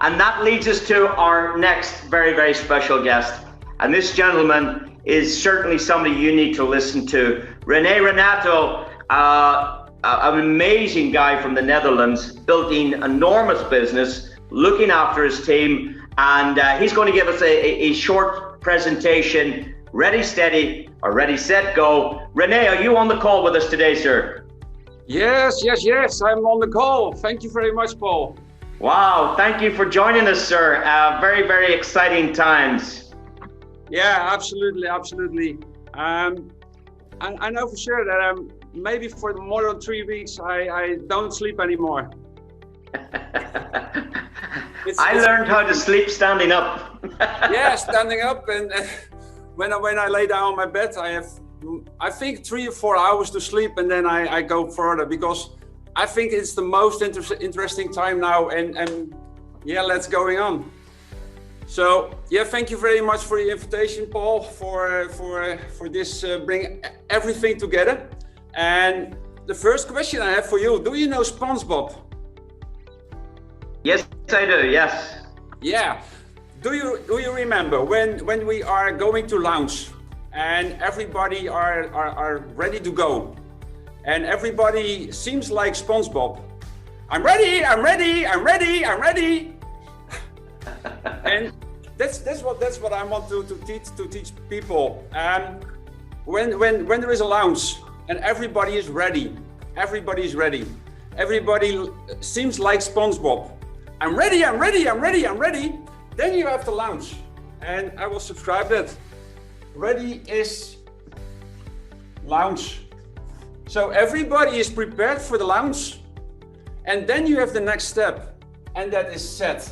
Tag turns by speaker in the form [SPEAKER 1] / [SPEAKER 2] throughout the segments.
[SPEAKER 1] And that leads us to our next very, very special guest. And this gentleman is certainly somebody you need to listen to. Rene Renato, an amazing guy from the Netherlands, building enormous business, looking after his team, and he's going to give us a short presentation. Ready, steady, or ready, set, go. Rene, are you on the call with us today, sir?
[SPEAKER 2] Yes, I'm on the call. Thank you very much, Paul.
[SPEAKER 1] Wow, thank you for joining us, sir. Very, very exciting times.
[SPEAKER 2] Yeah, absolutely. I know for sure that maybe for more than 3 weeks, I don't sleep anymore.
[SPEAKER 1] I learned how to sleep standing up.
[SPEAKER 2] Yeah, standing up, and when I lay down on my bed, I think 3 or 4 hours to sleep, and then I go further, because I think it's the most interesting time now, and yeah, let's going on. So yeah, thank you very much for the invitation, Paul, for this bring everything together. And the first question I have for you: do you know SpongeBob?
[SPEAKER 1] Yes, I do. Yes.
[SPEAKER 2] Yeah. Do you remember when we are going to launch and everybody are ready to go, and everybody seems like SpongeBob? I'm ready. And that's what I want to teach people. When there is a launch and everybody is ready, everybody seems like SpongeBob. I'm ready. Then you have to launch, and I will subscribe that. Ready is launch. So everybody is prepared for the launch, and then you have the next step, and that is set.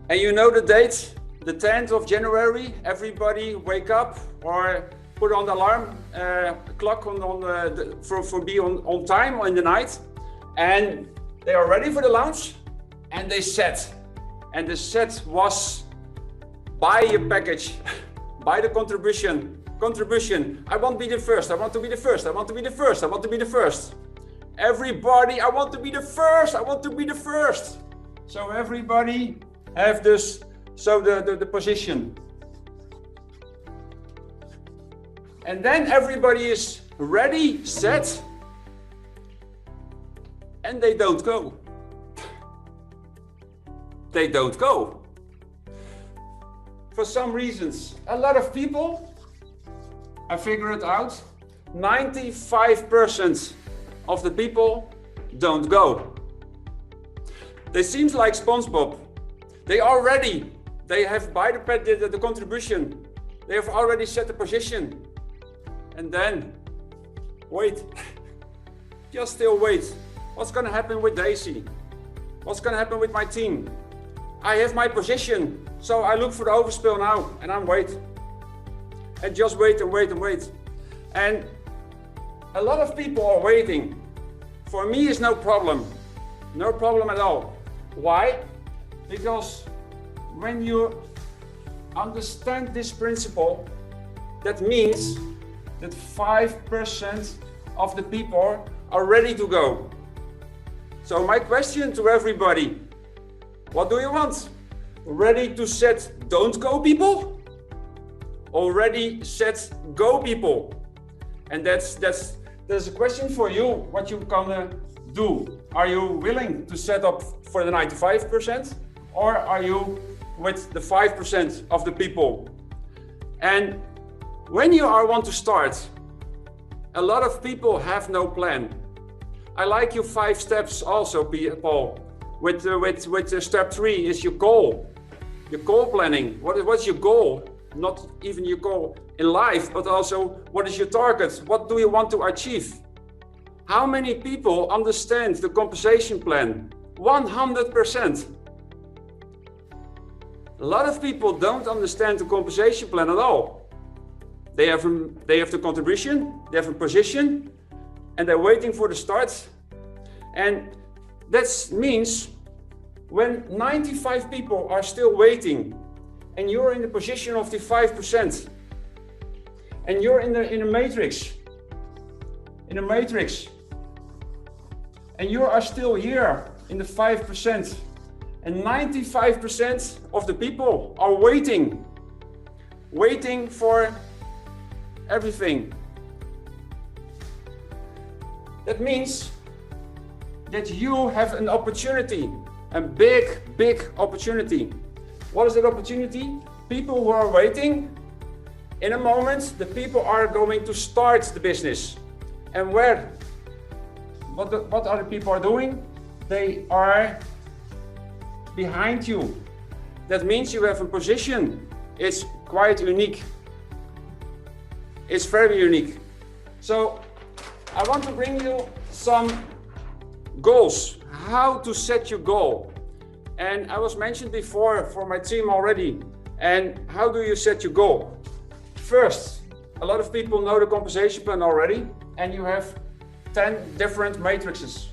[SPEAKER 2] And you know the date, the 10th of January, everybody wake up or put on the alarm clock for be on time in the night, and they are ready for the launch, and they set. And the set was buy a package, buy the contribution. I want to be the first. Everybody, I want to be the first. So everybody have this, so the position. And then everybody is ready, set, and they don't go. They don't go. For some reasons. A lot of people, I figured it out, 95% of the people don't go. They seem like SpongeBob. They are ready. They have buy the contribution. They have already set the position. And then, wait. Just still wait. What's going to happen with Daisy? What's going to happen with my team? I have my position, so I look for the overspill now, and I'm wait. And just wait. And a lot of people are waiting. For me, it's no problem at all. Why? Because when you understand this principle, that means that 5% of the people are ready to go. So my question to everybody: what do you want? Ready to set don't go people? Or ready, set, go people? And that's a question for you, what you gonna do. Are you willing to set up for the 95%? Or are you with the 5% of the people? And when you want to start, a lot of people have no plan. I like your 5 steps also, Paul. With step 3 is your goal planning. What's your goal? Not even your goal in life, but also what is your target? What do you want to achieve? How many people understand the compensation plan? 100%. A lot of people don't understand the compensation plan at all. They have the contribution, they have a position, and they're waiting for the start. And that means when 95 people are still waiting, and you're in the position of the 5%, and you're in a matrix, and you are still here in the 5%, And 95% of the people are waiting for everything. That means that you have an opportunity, a big opportunity. What is that opportunity? People who are waiting, in a moment, the people are going to start the business. And what other people are doing? They are behind you. That means you have a position. It's quite unique. It's very unique. So I want to bring you some goals, how to set your goal. And I was mentioned before for my team already. And how do you set your goal? First, a lot of people know the compensation plan already, and you have 10 different matrices.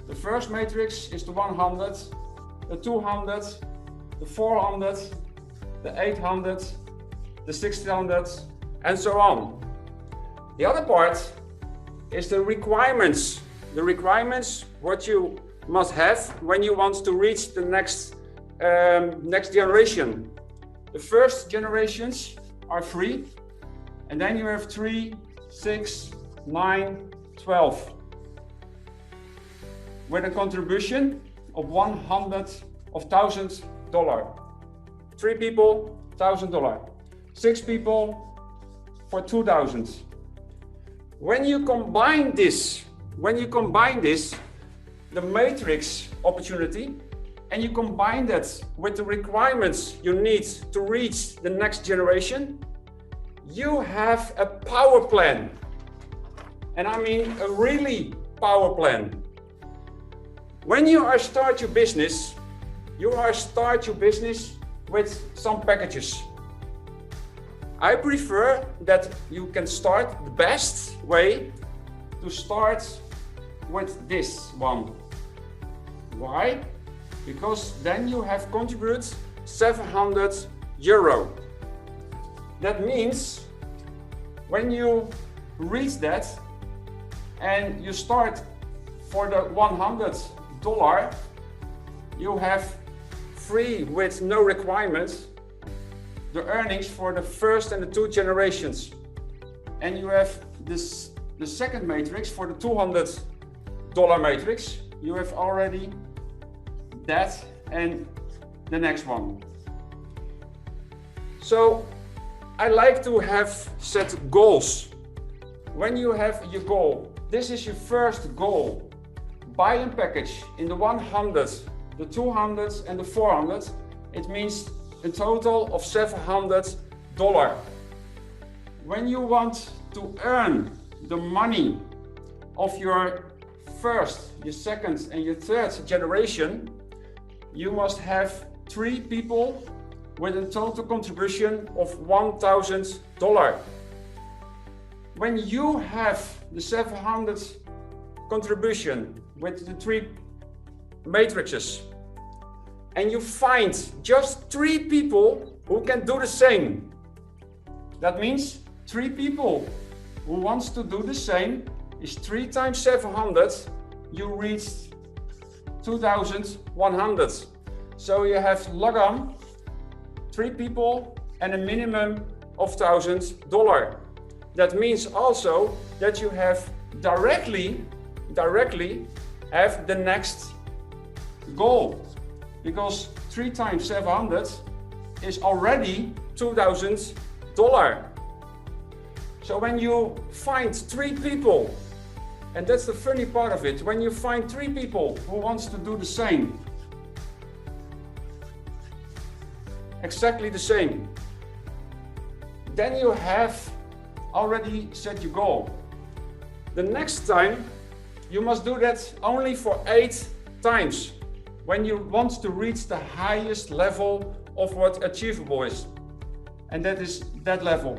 [SPEAKER 2] The first matrix is the 100, the 200, the 400, the 800, the 1600, and so on. The other part is the requirements. The requirements, what you must have when you want to reach the next generation. The first generations are free, and then you have 3, 6, 9, 12. With a contribution of $100,000. 3 people, $1,000. 6 people for $2,000. When you combine this, the matrix opportunity, and you combine that with the requirements you need to reach the next generation, you have a power plan. And I mean a really power plan. When you start your business, with some packages. I prefer that you can start the best way to start with this one. Why? Because then you have contributed €700. That means when you reach that and you start for the $100, you have free with no requirements the earnings for the first and the 2 generations. And you have this, the second matrix for the $200 matrix. You have already that and the next one. So I like to have set goals. When you have your goal, this is your first goal. Buy a package in the 100, the 200 and the 400. It means a total of $700. When you want to earn the money of your first, your second and your third generation, you must have 3 people with a total contribution of $1,000. When you have the 700 contribution with the 3 matrices, and you find just 3 people who can do the same, that means 3 people who wants to do the same is 3 times 700, you reach 2,100. So you have log on 3 people and a minimum of $1,000. That means also that you have directly have the next goal, because 3 times 700 is already $2,000. So when you find 3 people, and that's the funny part of it, when you find 3 people who wants to do the same, exactly the same, then you have already set your goal. The next time you must do that only for 8 times when you want to reach the highest level of what achievable is, and that is that level.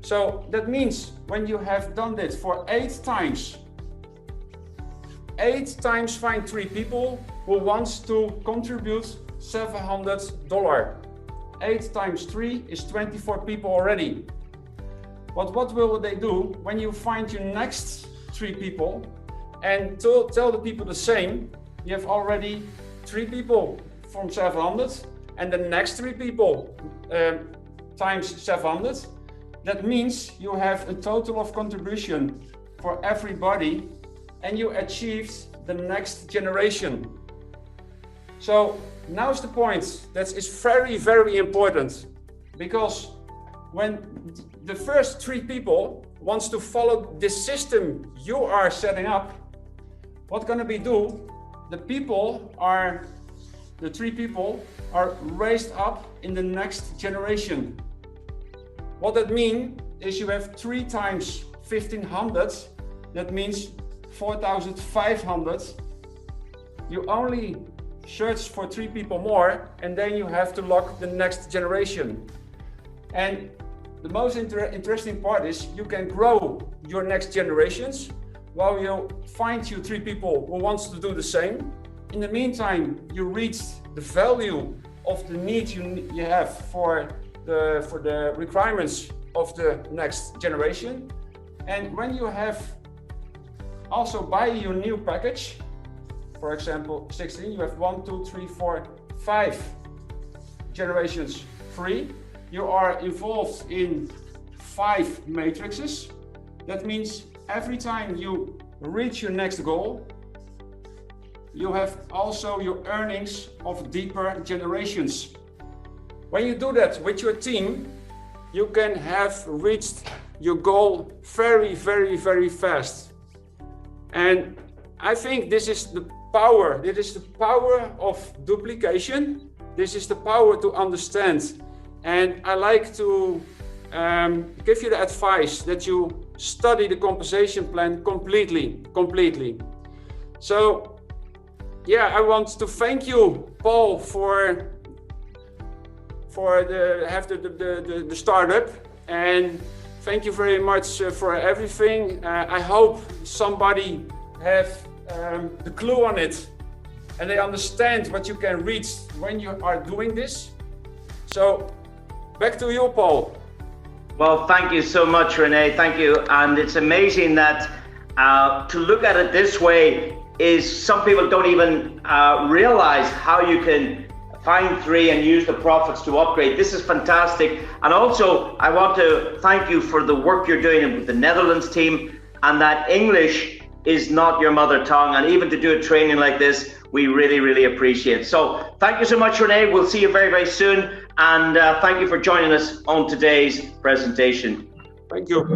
[SPEAKER 2] So that means when you have done that for 8 times, 8 times find 3 people who wants to contribute $700. 8 times 3 is 24 people already. But what will they do when you find your next 3 people and tell the people the same? You have already 3 people from 700 and the next 3 people times 700. That means you have a total of contribution for everybody and you achieved the next generation. So now's the point that is very, very important, because when the first 3 people wants to follow the system you are setting up, what's going to be do? The 3 people are raised up in the next generation. What that means is you have 3 times 1500, that means 4500. You only search for 3 people more and then you have to lock the next generation. And the most interesting part is you can grow your next generations while you find you 3 people who wants to do the same. In the meantime, you reach the value of the need you have for the requirements of the next generation. And when you have also buy your new package, for example 16, you have 1, 2, 3, 4, 5 generations free. You are involved in 5 matrices. That means every time you reach your next goal, you have also your earnings of deeper generations. When you do that with your team, you can have reached your goal very, very, very fast. And I think this is the power. This is the power of duplication. This is the power to understand. And I like to give you the advice that you study the compensation plan completely. So, yeah, I want to thank you, Paul, for the startup, and thank you very much for everything. I hope somebody have the clue on it and they understand what you can reach when you are doing this. So back to you, Paul.
[SPEAKER 1] Well, thank you so much, Rene. Thank you. And it's amazing that to look at it this way is some people don't even realize how you can find 3 and use the profits to upgrade. This is fantastic. And also, I want to thank you for the work you're doing with the Netherlands team, and that English is not your mother tongue. And even to do a training like this, we really, really appreciate it. So thank you so much, Rene. We'll see you very, very soon. And thank you for joining us on today's presentation.
[SPEAKER 2] Thank you.